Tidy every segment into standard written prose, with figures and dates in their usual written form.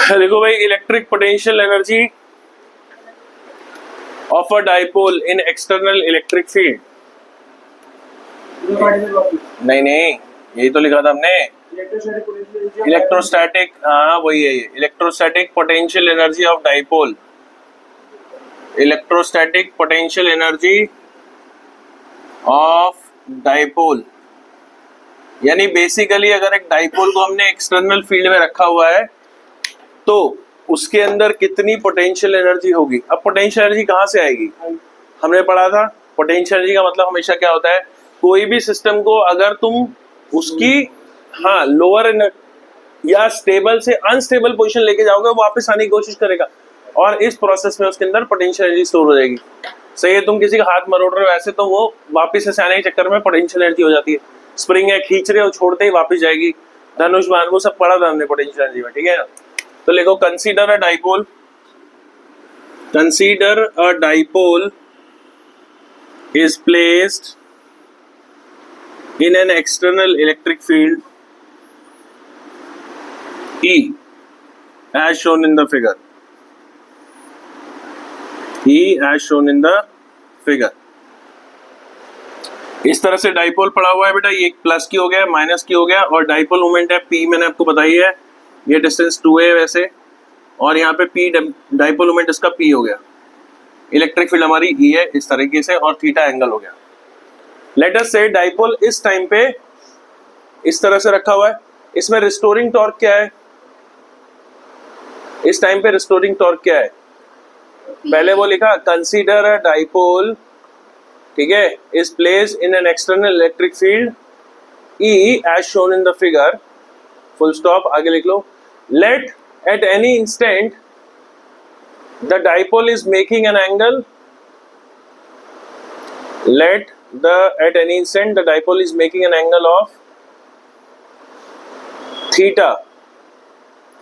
देखो भाई, electric potential energy of a dipole in external electric field. नहीं नहीं, यही तो लिखा था हमने, इलेक्ट्रोस्टैटिक। हाँ वही है, electrostatic potential energy of dipole. Electrostatic potential energy of dipole, यानी बेसिकली अगर एक डाइपोल को हमने एक्सटर्नल फील्ड में रखा हुआ है तो उसके अंदर कितनी पोटेंशियल एनर्जी होगी। अब पोटेंशियल एनर्जी कहाँ से आएगी, हमने पढ़ा था पोटेंशियल एनर्जी का मतलब हमेशा क्या होता है, कोई भी सिस्टम को अगर तुम उसकी लोअर या स्टेबल से अनस्टेबल पोजीशन लेके जाओगे, वापस आने की कोशिश करेगा और इस प्रोसेस में उसके अंदर पोटेंशियल एनर्जी स्टोर हो जाएगी। सही है, तुम किसी का हाथ मरोड़ रहे हो ऐसे तो वो वापस से आने के चक्कर में पोटेंशियल एनर्जी हो जाती है। स्प्रिंग है, खींच रहे हो, छोड़ते ही वापस जाएगी। धनुष बाण वो सब पढ़ा था हमने पोटेंशियल एनर्जी में, ठीक है ना। तो लिखो consider a dipole, consider a dipole is placed in an external electric field E as shown in the figure. E as shown in the figure. इस तरह से डाइपोल पड़ा हुआ है बेटा, ये एक प्लस की हो गया, माइनस की हो गया, और डाइपोल मोमेंट है P, मैंने आपको बताई है, ये डिस्टेंस 2a है वैसे, और यहाँ पे P डाइपोल मोमेंट इसका P हो गया। इलेक्ट्रिक फील्ड हमारी E है इस तरीके से, और थीटा एंगल हो गया। लेट अस से डाइपोल इस टाइम पे इस तरह से रखा हुआ है, इसमें रिस्टोरिंग टॉर्क क्या है, इस टाइम पे रिस्टोरिंग टॉर्क क्या है, पहले वो लिखा कंसीडर अ डाइपोल, ठीक है, is placed in an external electric field E as shown in the figure, full stop, आगे लिख लो। Let at any instant the dipole is making an angle, at any instant the dipole is making an angle of theta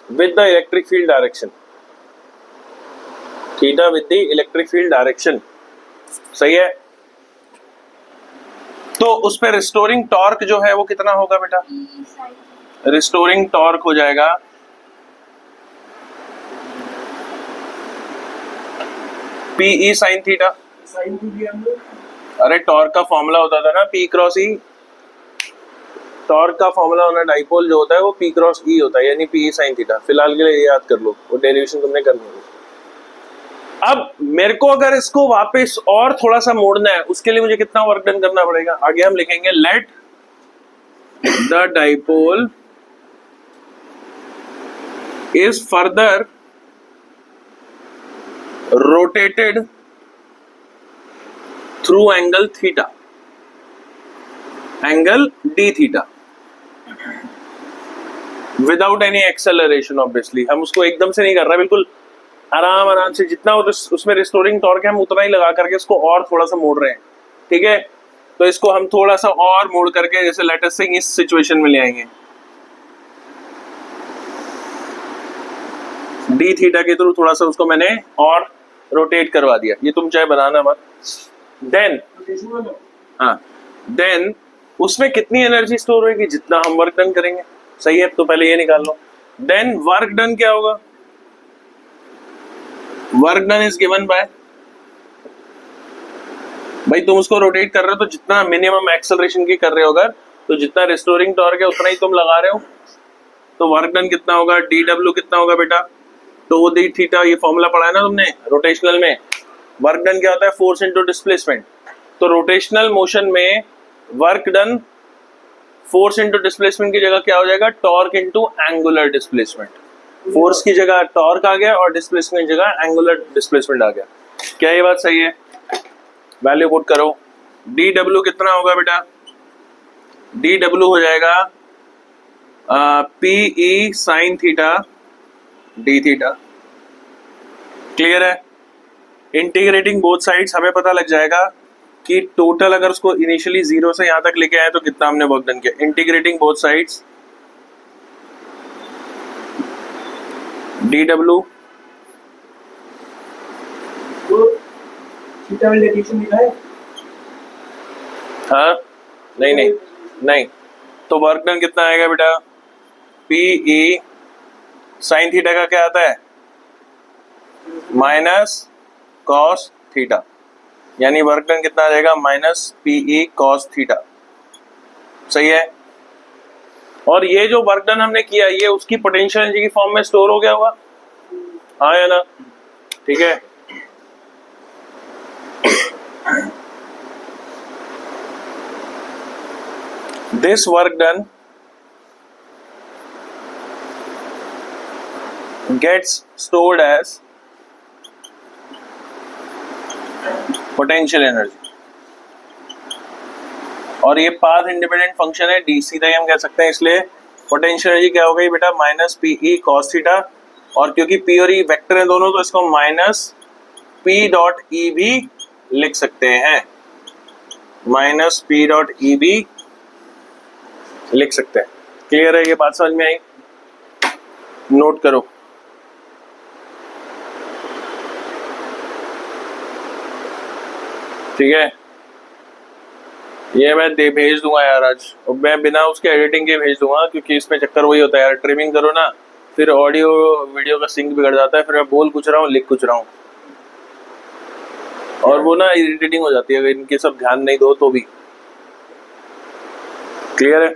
with the electric field direction, theta with the electric field direction। सही है, तो उस पे restoring torque जो है वो कितना होगा बेटा, रिस्टोरिंग टॉर्क हो जाएगा PE sin थीटा। अरे टॉर्क का फॉर्मूला होता था ना P क्रॉस E, टॉर्क का फॉर्मूला होना डाइपोल जो होता है वो P क्रॉस E होता है, यानी PE sin थीटा। फिलहाल के लिए याद कर लो, वो डेरिवेशन तुमने करनी है। अब मेरे को अगर इसको वापस और थोड़ा सा मोड़ना है, उसके लिए मुझे कितना वर्क डन करना पड़ेगा, आगे हम लिखेंगे let the dipole is further rotated through angle theta, angle d theta, without any acceleration obviously। हम उसको एकदम से नहीं कर रहे, बिल्कुल आराम से, जितना उसमें रिस्टोरिंग टॉर्क है हम उतना ही लगा करके इसको और थोड़ा सा मोड़ रहे हैं, ठीक है। तो इसको हम थोड़ा सा और मोड़ करके जैसे लेटेस्ट से इस सिचुएशन में ले आएंगे, डी थीटा के थ्रू थोड़ा सा उसको मैंने और रोटेट करवा दिया, ये तुम चाहे बनाना मत। देन उसमें कितनी एनर्जी स्टोर होगी, जितना हम वर्क डन करेंगे। सही है, तो पहले ये निकाल लो। देन वर्क डन क्या होगा, work done is given by, भाई तुम उसको रोटेट कर रहे हो तो जितना मिनिमम एक्सेलरेशन की कर रहे हो, अगर तो जितना रिस्टोरिंग टॉर्क है उतना ही तुम लगा रहे हो, तो वर्क डन कितना होगा, DW कितना होगा बेटा, तो वो डी थीटा, ये फॉर्मूला पढ़ा है ना तुमने रोटेशनल में। वर्क डन क्या होता है, फोर्स इनटू डिस्प्लेसमेंट। तो रोटेशनल मोशन में work done force into displacement की जगह क्या हो जाएगा, torque into angular displacement. Force की जगह टॉर्क आ गया और डिस्प्लेसमेंट की जगह एंगुलर डिस्प्लेसमेंट आ गया। क्या ये बात सही है, वैल्यू पुट करो। DW कितना होगा बेटा, DW हो जाएगा PE sin theta D theta. Clear है, इंटीग्रेटिंग बोथ साइड्स हमें पता लग जाएगा कि टोटल अगर उसको इनिशियली 0 से यहां तक लेके आए तो कितना हमने वर्क डन किया। इंटीग्रेटिंग बोथ साइड्स DW, हाँ नहीं, तो वर्क डन कितना आएगा बेटा, PE साइन थीटा का क्या आता है माइनस कॉस थीटा, यानी वर्क डन कितना आ जाएगा माइनस पीई कॉस थीटा। सही है। और ये जो वर्क डन हमने किया ये उसकी पोटेंशियल एनर्जी की फॉर्म में स्टोर हो गया होगा, हाँ या ना? ठीक है। This work done gets stored as potential energy, और ये पाथ इंडिपेंडेंट फंक्शन है, डी सीधा ही हम कह सकते हैं, इसलिए पोटेंशियल एनर्जी क्या हो गई बेटा माइनस पीई कॉस थीटा, और क्योंकि पी और ई वेक्टर है दोनों तो इसको माइनस पी डॉट ई भी लिख सकते हैं, माइनस पी डॉट ई भी लिख सकते हैं। क्लियर है? ये बात समझ में आई? नोट करो। ठीक है, ये मैं भेज दूंगा यार आज, और मैं बिना उसके एडिटिंग के भेज दूंगा, क्योंकि इसमें चक्कर वही होता है यार, ट्रिमिंग करो ना फिर ऑडियो वीडियो का सिंक बिगड़ जाता है, फिर मैं बोल कुछ रहा हूँ लिख कुछ रहा हूँ, और वो ना इरिटेटिंग हो जाती है अगर इनके सब ध्यान नहीं दो तो भी। क्लियर है?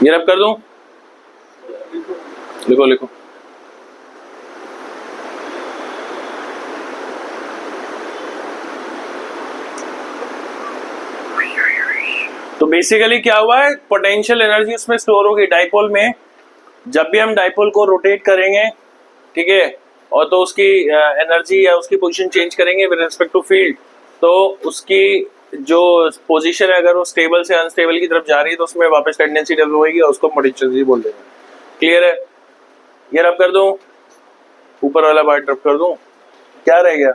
ये रब कर दूं? लिखो लिखो। तो बेसिकली क्या हुआ है, पोटेंशियल एनर्जी उसमें स्टोर होगी डाइपोल में। जब भी हम डाइपोल को रोटेट करेंगे, ठीक है, और तो उसकी एनर्जी या उसकी पोजीशन चेंज करेंगे विद रिस्पेक्ट टू फील्ड, तो उसकी जो पोजीशन है अगर वो स्टेबल से अनस्टेबल की तरफ जा रही है तो उसमें वापस टेंडेंसी डेवलप होगी और उसको पोटेंशियल एनर्जी बोल देंगे। क्लियर है? ये रब कर दूं, ऊपर वाला पार्ट रब कर दूं, क्या रह गया?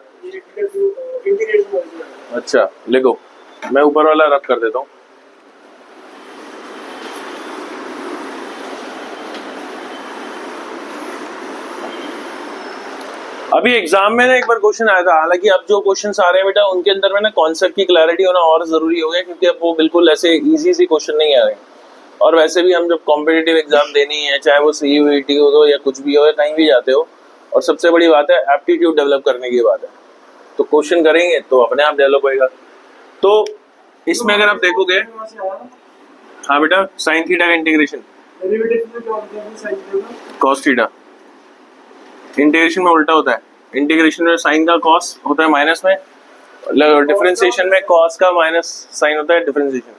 अच्छा लिखो, मैं ऊपर वाला रब कर देता हूँ। अभी एग्जाम में ना एक बार क्वेश्चन आया था, हालांकि अब जो क्वेश्चन आ रहे हैं बेटा उनके अंदर में ना कॉन्सेप्ट की क्लैरिटी होना और जरूरी हो गया, क्योंकि अब वो बिल्कुल ऐसे इजी सी क्वेश्चन नहीं आ रहे हैं। और वैसे भी हम जब कॉम्पिटिटिव एग्जाम देनी है, चाहे वो सीयूईटी हो या कुछ भी हो या कहीं भी जाते हो, और सबसे बड़ी बात है एप्टीट्यूड डेवलप करने की बात है, तो क्वेश्चन करेंगे तो अपने आप डेवलप होएगा। तो इसमें अगर आप देखोगे, हाँ बेटा, साइन थीटा का इंटीग्रेशन कॉस थीटा, इंटीग्रेशन में उल्टा होता है, इंटीग्रेशन में साइन का कॉस होता है माइनस में, डिफरेंशिएशन में कॉस का माइनस साइन होता है डिफरेंशिएशन।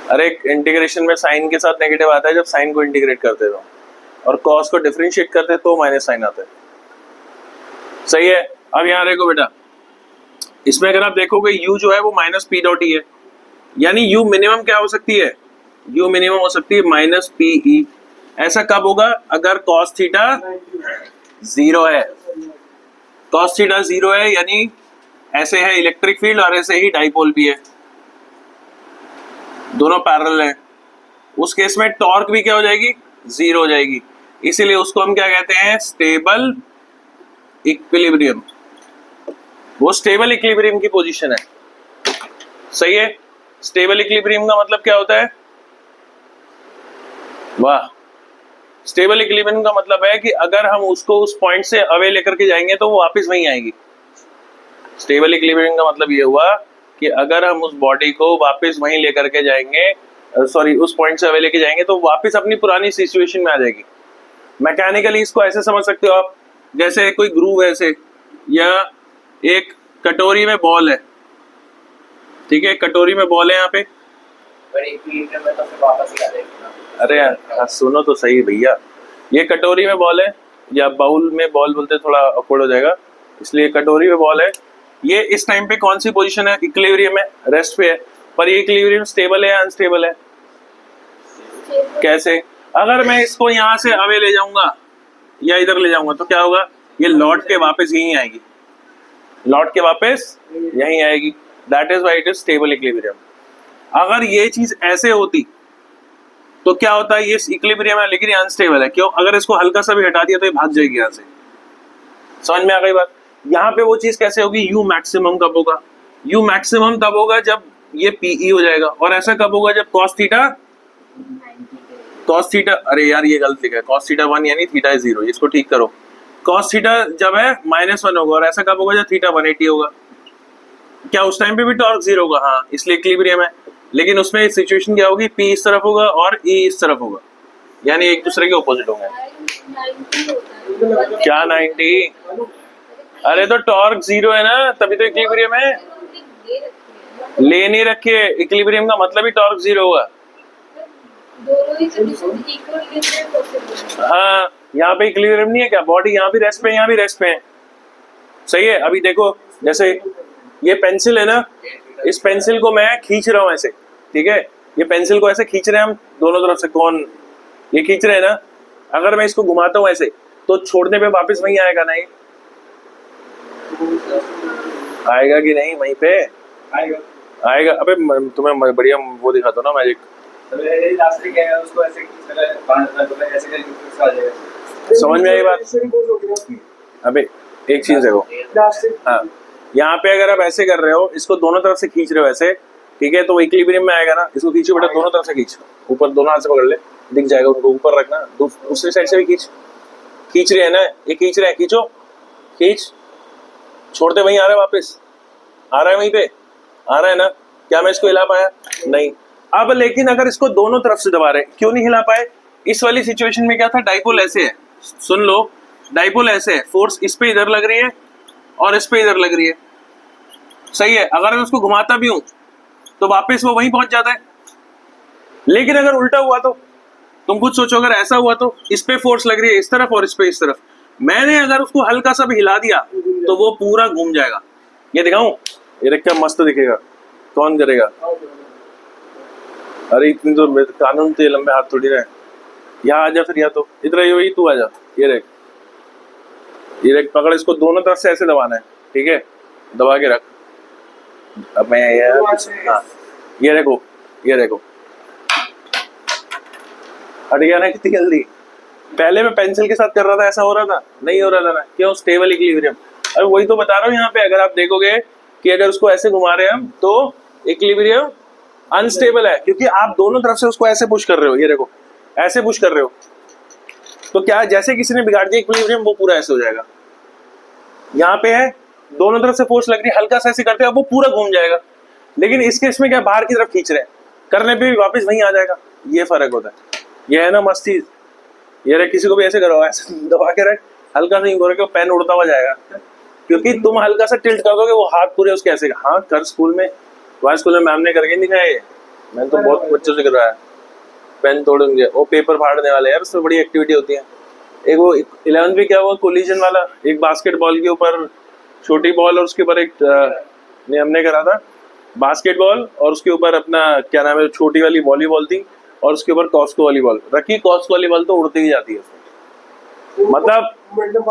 अरे इंटीग्रेशन में साइन के साथ नेगेटिव आता है जब साइन को इंटीग्रेट करते हो, और कॉस को डिफरेंशिएट करते तो माइनस साइन आता है। सही है? अब यहाँ देखो बेटा, इसमें अगर आप देखोगे u जो है वो माइनस पी डॉट ई है, यानी u मिनिमम क्या हो सकती है, u मिनिमम हो सकती है माइनस पी ई। ऐसा कब होगा? अगर cos थीटा 0 है, cos थीटा 0 है, यानी ऐसे है इलेक्ट्रिक फील्ड और ऐसे ही डाइपोल भी है, दोनों पैरेलल है, उस केस में टॉर्क भी क्या हो जाएगी? 0 हो जाएगी। इसीलिए उसको हम क्या कहते हैं? Stable equilibrium. वो स्टेबल इक्विलिब्रियम की पोजीशन है। सही है? स्टेबल इक्विलिब्रियम का मतलब क्या होता है? वाह, स्टेबल इक्विलिब्रियम का मतलब है कि अगर हम उसको उस पॉइंट से अवे लेकर के जाएंगे तो वो वापस वहीं आएगी। स्टेबल इक्विलिब्रियम का मतलब ये हुआ कि अगर हम उस बॉडी को वापस वहीं लेकर के जाएंगे, सॉरी उस पॉइंट से अवे लेके जाएंगे तो वापस अपनी पुरानी सिचुएशन में आ जाएगी। मैकेनिकली इसको ऐसे समझ सकते हो आप, जैसे कोई ग्रूव है ऐसे, या एक कटोरी में बॉल है, ठीक है, कटोरी में बॉल है यहाँ पे, अरे यार सुनो तो सही भैया, ये कटोरी में बॉल है, या बाउल में बॉल बोलते थोड़ा awkward हो जाएगा, इसलिए कटोरी में बॉल है। ये इस टाइम पे कौन सी पोजीशन है? इक्विलिब्रियम है, रेस्ट पे है। पर ये इक्विलिब्रियम स्टेबल है या अनस्टेबल है? कैसे? अगर मैं इसको यहाँ से अवे ले जाऊंगा या इधर ले जाऊंगा तो क्या होगा? ये लौट के वापस यहीं आएगी, लौट के वापस यहीं आएगी। That is why it is stable equilibrium. अगर ये चीज ऐसे होती तो क्या होता है? ये इक्विलिब्रियम है लेकिन ये अनस्टेबल है। क्यों? अगर इसको हल्का सा भी हटा दिया तो ये भाग जाएगी यहाँ से। समझ में आ गई बात? यहाँ पे वो चीज कैसे होगी? यू मैक्सिमम कब होगा? यू मैक्सिमम तब होगा जब ये पीई हो जाएगा, और ऐसा कब होगा? जब कॉस थीटा कॉस थीटा, अरे यार ये गलत लिखा है, कॉस थीटा 1 यानी थीटा इज 0, इसको ठीक करो। कॉस थीटा जब है -1 होगा, और ऐसा कब होगा जब थीटा 180 होगा। क्या उस टाइम पे भी टॉर्क 0 होगा? हाँ, इसलिए इक्विलिब्रियम है। लेकिन उसमें सिचुएशन क्या होगी, P इस तरफ होगा और E इस तरफ होगा, यानी एक दूसरे के ऑपोजिट होंगे। क्या 90? अरे तो टॉर्क 0 है ना, तभी तो इक्विलिब्रियम है। ले नहीं रखे, इक्विलिब्रियम का मतलब ही टॉर्क 0 होगा। हाँ, यहाँ पे इक्विलिब्रियम नहीं है क्या, बॉडी यहाँ भी रेस्ट पे, यहाँ भी रेस्ट पे है। सही है। अभी देखो, जैसे ये पेंसिल है ना, इस पेंसिल को मैं खींच रहा हूँ ऐसे, ठीक है, ये पेंसिल को ऐसे खींच रहे हैं हम दोनों तरफ से, कौन ये खींच रहे हैं ना। अगर मैं इसको घुमाता हूँ ऐसे, तो छोड़ने पे वापस वहीं आएगा, नहीं आएगा कि नहीं, वहीं पे आएगा। अबे तुम्हें बढ़िया वो दिखाता हूँ ना मैजिक। समझ में आई बात? अबे एक चीज देखो, हाँ, यहाँ पे अगर आप ऐसे कर रहे हो, इसको दोनों तरफ से खींच रहे हो ऐसे, ठीक है, तो इक्विलिब्रियम में आएगा ना। इसको खींचो बेटा, दोनों तरफ से खींच, ऊपर दोनों हाथ से पकड़ ले, दिख जाएगा उनको, ऊपर रखना, दूसरी साइड से भी खींच रहे हैं ना, ये खींच रहे हैं, खींचो, खींच, छोड़ते वहीं आ रहा है, वापस आ रहा है, वहीं पे आ रहा है ना। क्या मैं इसको हिला पाया? नहीं। अब लेकिन अगर इसको दोनों तरफ से दबा रहे, क्यों नहीं हिला पाए? इस वाली सिचुएशन में क्या था, डाइपोल ऐसे है, सुन लो, डाइपोल ऐसे है, फोर्स इस पे इधर लग रही है और इस पे इधर लग रही है, सही है। अगर मैं उसको घुमाता भी हूं तो वापस वो वहीं पहुंच जाता है। लेकिन अगर उल्टा हुआ तो, तुम खुद सोचो, अगर ऐसा हुआ तो इस पे फोर्स लग रही है इस तरफ और इस पे इस तरफ, मैंने अगर उसको हल्का सा भी हिला दिया तो वो पूरा घूम जाएगा। ये दिखाऊं, ये देख क्या मस्त दिखेगा, कौन करेगा? अरे इतनी तो कानून तो लंबे हाथ थोड़ी रहे। यहाँ आ जा फिर, या तो इधर ही तू आ जा, ये देख पकड़, इसको दोनों तरफ से ऐसे दबाना है, ठीक है, दबा के रख। अब मैं हाँ, ये देखो हट गया ना कितनी जल्दी। पहले मैं पेंसिल के साथ कर रहा था, ऐसा हो रहा था, नहीं हो रहा था ना, क्यों? Stable equilibrium. अरे वही तो बता रहा हूँ, यहाँ पे अगर आप देखोगे कि अगर उसको ऐसे घुमा रहे हैं हम, तो इक्विलिब्रियम अनस्टेबल है, क्योंकि आप दोनों तरफ से उसको ऐसे पुश कर रहे हो, ये देखो ऐसे पुश कर रहे हो, तो क्या जैसे किसी ने बिगाड़ दिया इक्विलिब्रियम, वो पूरा ऐसे हो जाएगा। यहाँ पे है, दोनों तरफ से फोर्स लग रही है, हल्का सा ऐसे करते हैं, अब वो पूरा घूम जाएगा। लेकिन इसके इसमें क्या, बाहर की तरफ खींच रहे हैं, करने पे भी वापस वहीं आ जाएगा, ये फर्क होता है। ये है ना मस्त चीज। ये रख, किसी को भी ऐसे करो, ऐसे दबा के रख, हल्का सा यूं करके पेन उड़ता हुआ जाएगा, क्योंकि तुम हल्का सा टिल्ट कर दोगे, वो हाथ पूरे उसके ऐसे। हाँ कर, स्कूल में, वहाँ स्कूल में मैम ने करके नहीं दिखाया, मैंने तो बहुत बच्चों से करवाया। पेन तोड़ेंगे, वो पेपर फाड़ने वाले, यार उसमें बड़ी एक्टिविटी होती है। एक वो 11th में क्या हुआ, कोलिजन वाला, एक बास्केटबॉल के ऊपर छोटी बॉल और उसके ऊपर एक ने हमने करा था बास्केटबॉल, और उसके ऊपर अपना क्या नाम है, छोटी वाली वॉलीबॉल थी, और उसके ऊपर कॉस्को वाली बॉल रखी। कॉस्को वाली बॉल तो उड़ती ही जाती है, मतलब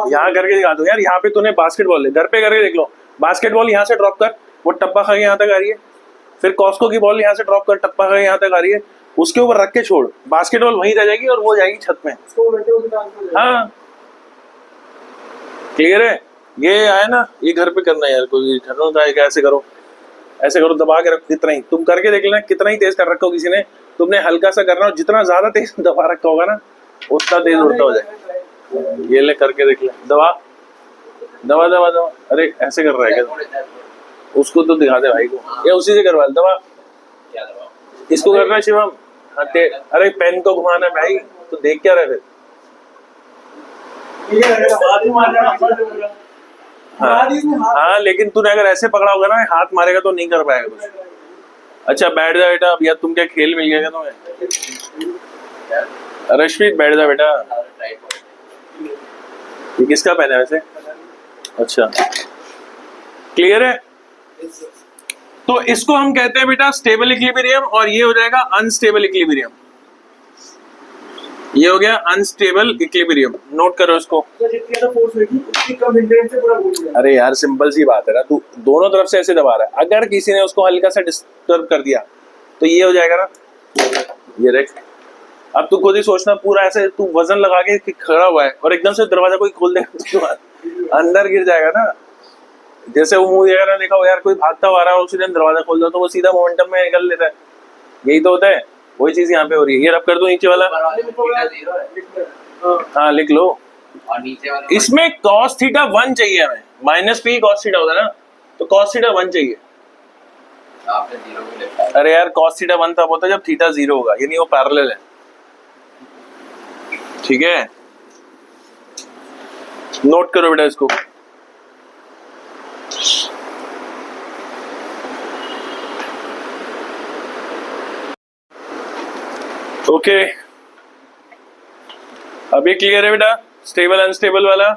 यहाँ करके दिखा दो यार। यहाँ पे तूने बास्केटबॉल, घर पे करके देख लो, बास्केटबॉल यहाँ से ड्रॉप कर, वो टप्पा खा के यहाँ तक आ रही है, फिर कॉस्को की बॉल यहाँ से ड्रॉप कर, टप्पा खा के यहाँ तक आ रही है, उसके ऊपर रख के छोड़, बास्केटबॉल वहीं रह जाएगी और वो जाएगी छत में। हाँ क्लियर है? ये आया ना, ये घर पे करना है यार, कोई ऐसे करो, ऐसे करो, दबा के रखो, कितना ही तुम करके देख लेना, कितना ही तेज कर रखा हो किसी ने, तुमने हल्का सा करना, और जितना ज्यादा तेज दबा रखा होगा ना, उतना तेज उड़ता हो जाए। ये ले करके देख ले, दबा दबा दबा दबा। अरे ऐसे कर रहा है क्या? उसको तो दिखा दे भाई को, या उसी से करवा, दबा, इसको करना है शिवम। अरे पेन को घुमाना है भाई, तो देख क्या रहे फिर। हाँ लेकिन तूने अगर ऐसे पकड़ा होगा ना, हाथ मारेगा तो नहीं कर पाएगा कुछ। अच्छा बैठ जा बेटा, अब यार तुम क्या खेल मिल गया तुम्हें? रश्मित बैठ जा बेटा। ये किसका पेन है वैसे? अच्छा क्लियर है? तो इसको हम कहते हैं बेटा स्टेबल इक्विलिब्रियम, और ये हो जाएगा अनस्टेबल इक्विलिब्रियम। ये हो गया अनस्टेबल इक्विलिब्रियम, नोट करो इसको। अरे यार सिंपल सी बात है ना, तू दोनों तरफ से ऐसे दबा रहा है, अगर किसी ने उसको हल्का सा डिस्टर्ब कर दिया तो ये हो जाएगा ना, ये देख। अब तू खुद ही सोचना, पूरा ऐसे तू वजन लगा के खड़ा हुआ है और एकदम से दरवाजा कोई खोल देगा तो अंदर गिर जाएगा ना। जैसे वो मूवी देखा हो यार, कोई भागता हुआ रहा है, उसी दिन दरवाजा खोल दो तो वो सीधा मोमेंटम में निकल लेता है, यही तो होता है। वही चीज यहाँ पे हो रही है। ये रब कर दो नीचे वाला, हाँ लिख लो। और नीचे वाला इसमें cos थीटा 1 चाहिए हमें, माइनस पी cos थीटा होता है ना, तो cos थीटा 1 चाहिए। आपने 0 भी लिखा है। अरे यार cos थीटा 1 तब होता है जब थीटा 0 होगा, यानी वो पैरेलल है। ठीक है, नोट करो बेटा इसको। ओके, अब ये क्लियर है बेटा, स्टेबल अनस्टेबल वाला,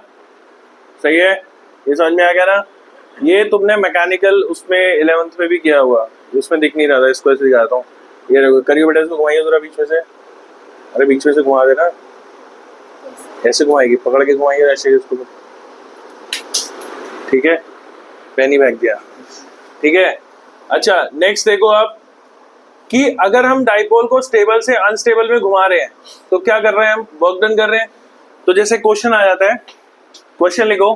सही है, ये समझ में आ गया ना। ये तुमने मैकेनिकल उसमें 11th में भी किया हुआ, उसमें दिख नहीं रहा था, इसको ऐसे दिखाता हूँ। ये देखो, करिए बेटा इसको, घुमाइए जरा बीच में से, अरे बीच में से घुमा देना, ऐसे घुमाएगी, पकड़ के घुमाइए ऐसे इसको, ठीक है, पेन ही फेंक दिया, ठीक है। अच्छा नेक्स्ट देखो आप, कि अगर हम डाइपोल को स्टेबल से अनस्टेबल में घुमा रहे हैं तो क्या कर रहे हैं हम, वर्क डन कर रहे हैं। तो जैसे क्वेश्चन आ जाता है, क्वेश्चन लिखो,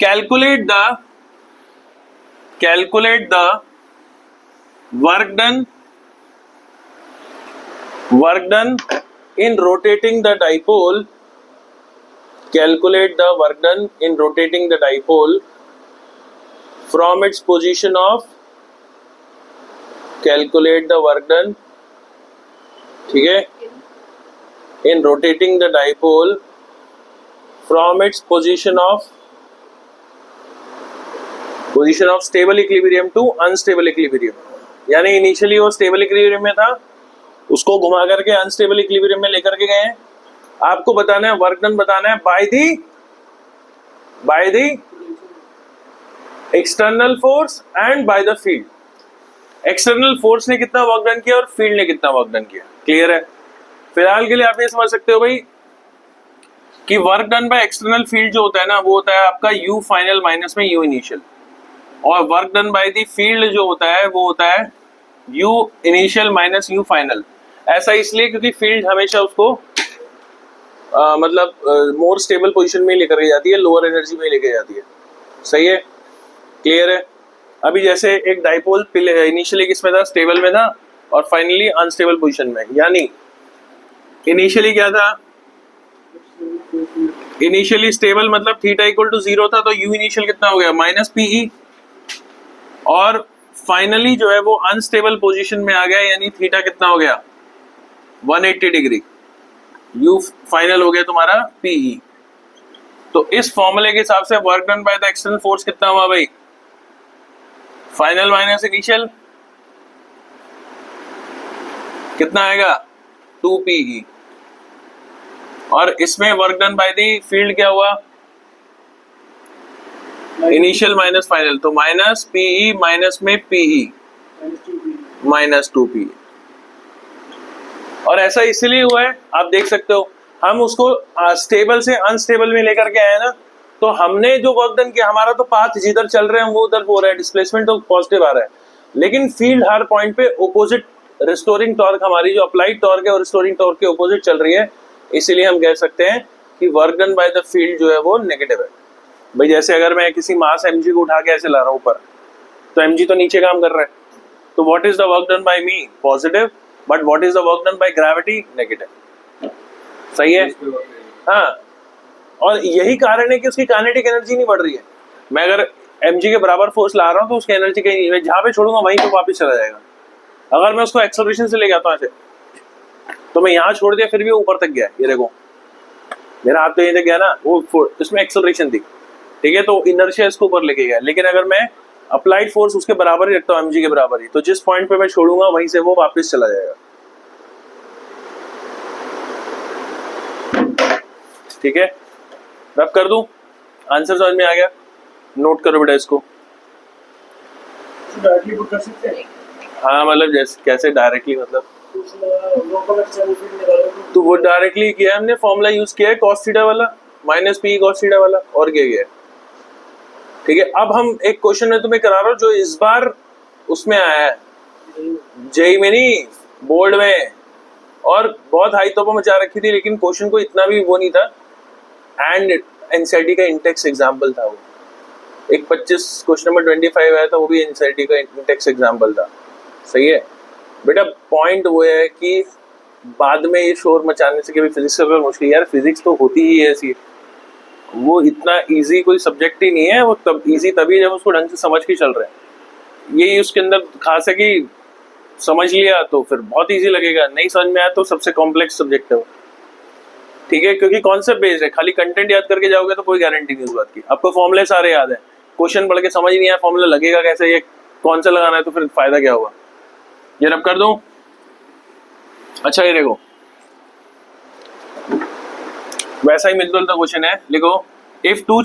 calculate the work done in rotating the dipole, calculate the work done in rotating the dipole from its position of, calculate the work done, ठीक है, in rotating the dipole from its position of stable equilibrium to unstable equilibrium. यानी initially वो stable equilibrium में था, उसको घुमा करके unstable equilibrium में लेकर के गए हैं। आपको बताना है, वर्क डन बताना है by the external force and by the field. External force ने कितना वर्क डन किया और फील्ड ने कितना वर्क डन किया, क्लियर है। फिलहाल के लिए आप ये समझ सकते हो भाई कि work done by external field जो होता है ना, वो होता है आपका U फाइनल माइनस में U इनिशियल, और work done by the field जो होता है वो होता है U initial minus U final. ऐसा इसलिए क्योंकि फील्ड हमेशा उसको मतलब मोर स्टेबल पोजीशन में लेकर के जाती है, लोअर एनर्जी में लेकर जाती है, सही है, क्लियर है। अभी जैसे एक डाइपोल इनिशियली किसमें था, स्टेबल में था, और फाइनली अनस्टेबल पोजीशन में। यानी इनिशियली क्या था, इनिशियली स्टेबल मतलब थीटा इक्वल टू 0 था, तो U इनिशियल कितना हो गया, माइनस पीई, और फाइनली जो है वो अनस्टेबल पोजीशन में आ गया, यानी थीटा कितना हो गया 180 डिग्री, U फाइनल हो गया तुम्हारा पीई। तो इस फॉर्मूले के हिसाब से work done by the external force कितना हुआ भाई, फाइनल माइनस इनिशियल कितना आएगा 2PE, और इसमें work done by the field क्या हुआ, इनिशियल माइनस फाइनल, तो माइनस PE माइनस में PE माइनस 2PE। और ऐसा इसलिए हुआ है, आप देख सकते हो, हम उसको स्टेबल से अनस्टेबल में लेकर के आए ना, तो हमने जो वर्क डन किया, हमारा तो पाथ जिधर चल रहे हैं वो उधर हो रहा है, डिस्प्लेसमेंट तो पॉजिटिव आ रहा है, लेकिन फील्ड हर पॉइंट पे ओपोजिट, रिस्टोरिंग टॉर्क, हमारी जो अप्लाइड टॉर्क है और रिस्टोरिंग टॉर्क के ओपोजिट चल रही है, इसीलिए हम कह सकते हैं कि work done by the field जो है वो नेगेटिव है। भाई जैसे अगर मैं किसी मास mg को उठा के ऐसे ला रहा हूँ ऊपर, तो mg तो नीचे काम कर रहा है, तो what is the work done by me, positive, but what is the work done by gravity, negative, सही है। हाँ, और यही कारण है कि उसकी काइनेटिक एनर्जी नहीं बढ़ रही है। मैं अगर mg के बराबर फोर्स ला रहा हूँ तो उसकी एनर्जी कहीं नहीं, जहाँ पे छोड़ूंगा वहीं पे वापस चला जाएगा। अगर मैं उसको एक्सेलरेशन से ले आता हूँ ऐसे, तो मैं यहाँ छोड़ दिया फिर भी ऊपर तक गया, ये देखो मेरा हाथ तो यहीं तक गया ना, वो इसमें एक्सेलरेशन थी, ठीक है, तो इनर्शिया इसको ऊपर लेके गया। लेकिन अगर मैं अप्लाइड फोर्स उसके बराबर ही रखता हूँ, mg के बराबर ही, तो जिस पॉइंट पे मैं छोड़ूंगा वहीं से वो वापस चला जाएगा, ठीक है। रब कर दूं, आंसर समझ में आ गया, नोट करो बेटा इसको। डायरेक्टली पुट कर सकते हैं, हाँ मतलब जैसे कैसे डायरेक्टली, मतलब तो वो डायरेक्टली किया हमने, फॉर्मूला यूज किया है cos थीटा वाला, माइनस पी cos थीटा वाला, और क्या किया, ठीक है। अब हम एक क्वेश्चन में तुम्हें करा रहा हूँ जो इस बार उसमें आया है, जेई में नहीं, बोर्ड में, और बहुत हाई तोपा मचा रखी थी, लेकिन क्वेश्चन को इतना भी वो नहीं था, एंड एनसीईआरटी का इंटेक्स एग्जाम्पल था वो, एक 25 क्वेश्चन नंबर 25 आया था, वो भी एनसीईआरटी का इंटेक्स एग्जाम्पल था, सही है। बेटा पॉइंट वो है कि बाद में ये शोर मचाने से कि फिजिक्स का मुश्किल, यार फिजिक्स तो होती ही है ऐसी, वो इतना इजी कोई सब्जेक्ट ही नहीं है, वो तब इजी तभी जब उसको ढंग से समझ के चल रहे हैं। यही उसके अंदर खास है कि समझ लिया तो फिर बहुत इजी लगेगा, नहीं समझ में आया तो सबसे कॉम्प्लेक्स सब्जेक्ट है वो, ठीक है, क्योंकि कॉन्सेप्ट बेस्ड है। खाली कंटेंट याद करके जाओगे तो कोई गारंटी नहीं उस बात की। आपको फॉर्मूले सारे याद है, क्वेश्चन पढ़ के समझ नहीं आया फॉर्मूला लगेगा कैसे, ये कौन सा लगाना है, तो फिर फायदा क्या होगा। ये रब कर दूं। अच्छा ये देखो वैसा ही मिलता जुलता क्वेश्चन है, लिखो if two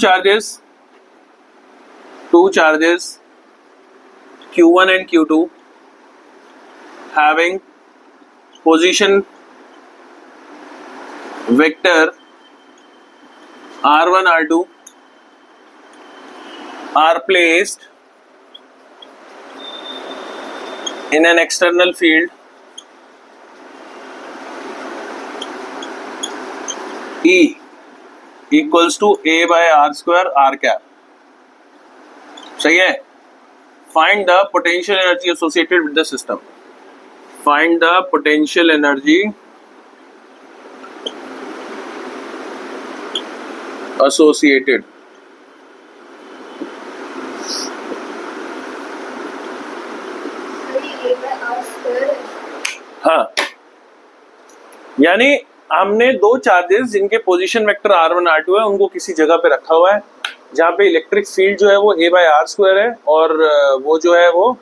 charges Q1 and Q2 having position vector R1 R2 are placed in an external field E equals to A by R square R cap, सही है। Find the potential energy associated with the system. Find the potential energy associated. हाँ, यानी हमने दो charges जिनके position vector R1 R2 है उनको किसी जगह पे रखा हुआ है जहाँ पे इलेक्ट्रिक फील्ड जो है वो A by R स्क्वायर है, और वो जो है वो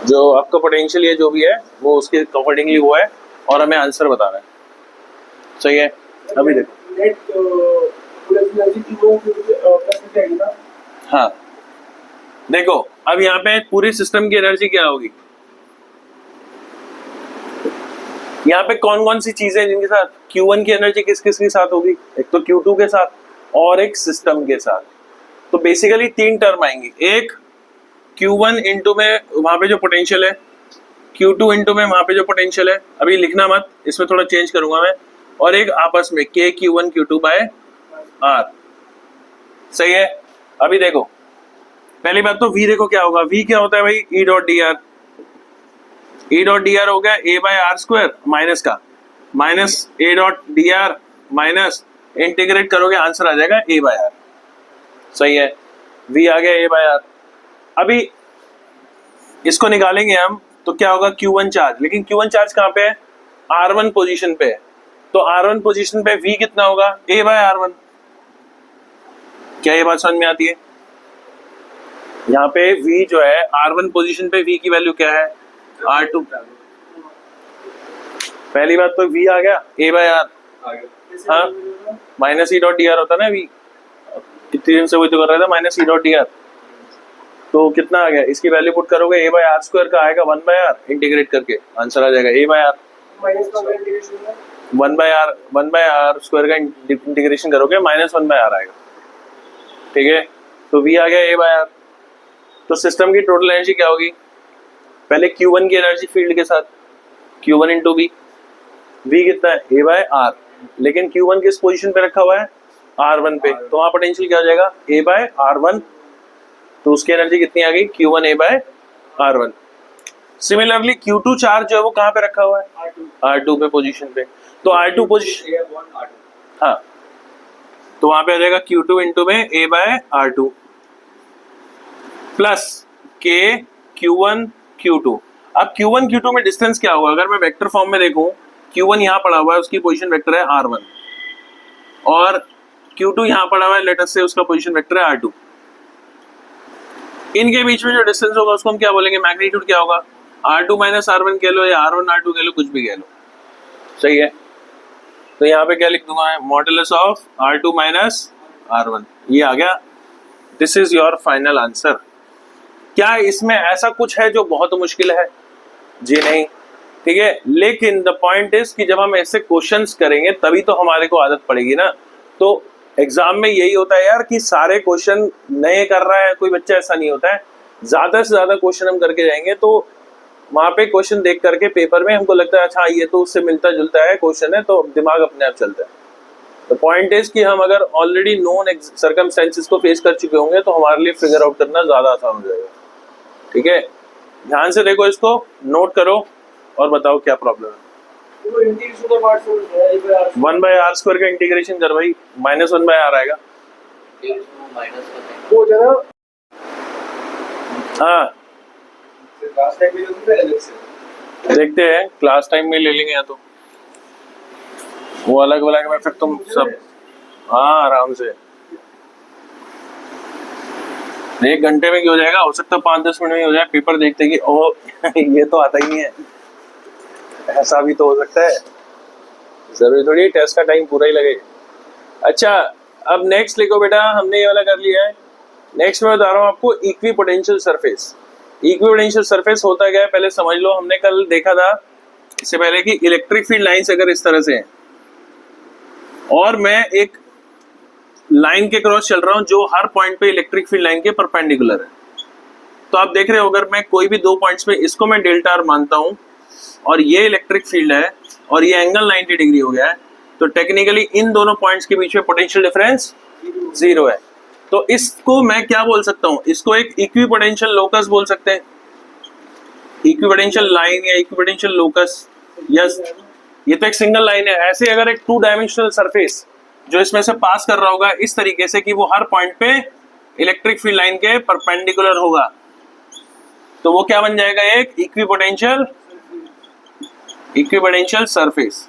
जो आपका पोटेंशियल ये जो भी है वो उसके अकॉर्डिंगली वो है, और हमें आंसर बता रहा है, सही है। अभी देखो हाँ देखो अब यहाँ पे पूरे सिस्टम की एनर्जी क्या होगी, यहाँ पे कौन कौन सी चीजें जिनके साथ Q1 की एनर्जी किस किस के साथ होगी, एक तो Q2 के साथ और एक सिस्टम के साथ। तो बेसिकली तीन टर्म आएंगी, एक Q1 इंटू में वहां पे जो पोटेंशियल है, Q2 इंटू में वहां पे जो पोटेंशियल है, अभी लिखना मत, इसमें थोड़ा चेंज करूंगा मैं, और एक आपस में K Q1 Q2 bye R, सही है। अभी देखो पहली बात तो V देखो क्या होगा, V क्या होता है भाई, E dot D R, E dot D R हो गया A by are square minus का minus A dot D R minus integrate करोगे आंसर आ जाएगा A बाय आर, सही है। V आ गया A बाय आर। अभी इसको निकालेंगे हम तो क्या होगा Q1 चार्ज, लेकिन Q1 चार्ज कहाँ पे है, R1 पोजीशन पे है, तो R1 पोजीशन पे V कितना होगा A बाय R1। क्या ये बात समझ में आती है, यहाँ पे V जो है R1 पोजीशन पे V की वैल्यू क्या है R2, पहली बात तो V आ गया A बाय R, हाँ minus E dot D R होता है ना, V कितने दिन से वही तो कर रहा था minus E dot D r, तो कितना आ गया, इसकी वैल्यू पुट करोगे A बाय आर स्क्वायर का आएगा 1 बाय आर, इंटीग्रेट करके आंसर आ जाएगा A by r, 1 by are square का इंटीग्रेशन करोगे माइनस 1 बाय आर आएगा, ठीक है। तो V आ गया A बाय आर। तो सिस्टम की टोटल एनर्जी क्या होगी, पहले Q1 की एनर्जी फील्ड के साथ Q1 इंटू V, V कितना है A बाय आर, लेकिन Q1 किस पोजीशन पे रखा हुआ है R1 पे, तो वहाँ पोटेंशियल क्या हो जाएगा A बाय R1, तो उसकी एनर्जी कितनी आ गई Q1 A bye R1। Similarly Q2 charge जो है वो कहाँ पे रखा हुआ है R2 पे पोजीशन पे, तो R2 पोजीशन, हाँ तो वहाँ पे आ जाएगा Q2 इंटू में A bye R2 plus K Q1 Q2। अब Q1 Q2 में डिस्टेंस क्या होगा, अगर मैं वेक्टर फॉर्म में देखूं Q1 यहाँ पड़ा हुआ है उसकी पोजीशन वेक्टर है R1 और Q2 यहाँ पड़ा हुआ है लेट अस से उसका पोजीशन वेक्टर है R2, इनके बीच में जो डिस्टेंस होगा उसको हम क्या बोलेंगे, मैग्नीट्यूड क्या होगा, R2 माइनस R1 कह लो या R1 R2 कह लो, कुछ भी कह लो, सही है। तो यहाँ पे क्या लिख दूंगा, modulus of R2 minus R1, ये आ गया, this is your final answer. क्या इसमें ऐसा कुछ है जो बहुत मुश्किल है, जी नहीं, ठीक है, लेकिन द पॉइंट इज कि जब हम ऐसे क्वेश्चंस करेंगे तभी तो हमारे को आदत पड़ेगी ना। तो एग्जाम में यही होता है यार कि सारे क्वेश्चन नए कर रहा है कोई बच्चा, ऐसा नहीं होता है, ज्यादा से ज्यादा क्वेश्चन हम करके जाएंगे तो वहां पे क्वेश्चन देख करके पेपर में हमको लगता है अच्छा ये तो उससे मिलता जुलता है क्वेश्चन है, तो दिमाग अपने आप चलता है। तो पॉइंट इज कि हम अगर ऑलरेडी नोन सर्कमस्टेंसेस को फेस कर चुके होंगे तो हमारे लिए फिगर आउट करना ज्यादा आसान हो जाएगा, ठीक है। ध्यान से देखो इसको, नोट करो और बताओ क्या प्रॉब्लम है। वो इंटीग्रेशन का पार्ट समझ गया, एक बार 1/r² का इंटीग्रेशन कर भाई, -1/r आएगा। फिर उसको माइनस करते वो जरा हाँ क्लास टाइम में जो अलग से देखते हैं, क्लास टाइम में ले लेंगे या तो वो अलग वाला में फिर तुम सब, हाँ आराम से 1 घंटे में हो जाएगा, हो सकता है 5-10 मिनट में हो जाए। पेपर देखते कि ओह ये तो आता ही नहीं है, ऐसा भी तो हो सकता है, जरूरी थोड़ी टेस्ट का टाइम पूरा ही लगे। अच्छा अब नेक्स्ट लिखो बेटा, हमने ये वाला कर लिया है। नेक्स्ट मैं बता रहा हूँ आपको इक्विपोटेंशियल सरफेस। इक्विपोटेंशियल सरफेस होता क्या है पहले समझ लो। हमने कल देखा था इससे पहले कि इलेक्ट्रिक फील्ड लाइंस अगर इस तरह से है और मैं एक लाइन के क्रॉस चल रहा हूं जो हर पॉइंट पे इलेक्ट्रिक फील्ड लाइन के परपेंडिकुलर है, तो आप देख रहे हो अगर मैं कोई भी 2 पॉइंट्स में इसको मैं डेल्टा आर मानता हूं और ये इलेक्ट्रिक फील्ड है और ये एंगल 90 डिग्री हो गया है, तो टेक्निकली इन दोनों पॉइंट्स के बीच में पोटेंशियल डिफरेंस 0 है। तो इसको मैं क्या बोल सकता हूं, इसको एक इक्विपोटेंशियल लोकस बोल सकते हैं, इक्विपोटेंशियल लाइन या इक्विपोटेंशियल लोकस। यस, ये तो एक सिंगल लाइन है। ऐसे अगर एक 2 डायमेंशनल सरफेस जो इसमें से पास कर रहा होगा इस तरीके से कि वो हर पॉइंट पे इलेक्ट्रिक फील्ड लाइन के परपेंडिकुलर होगा, तो वो क्या बन जाएगा, एक इक्विपोटेंशियल सरफेस।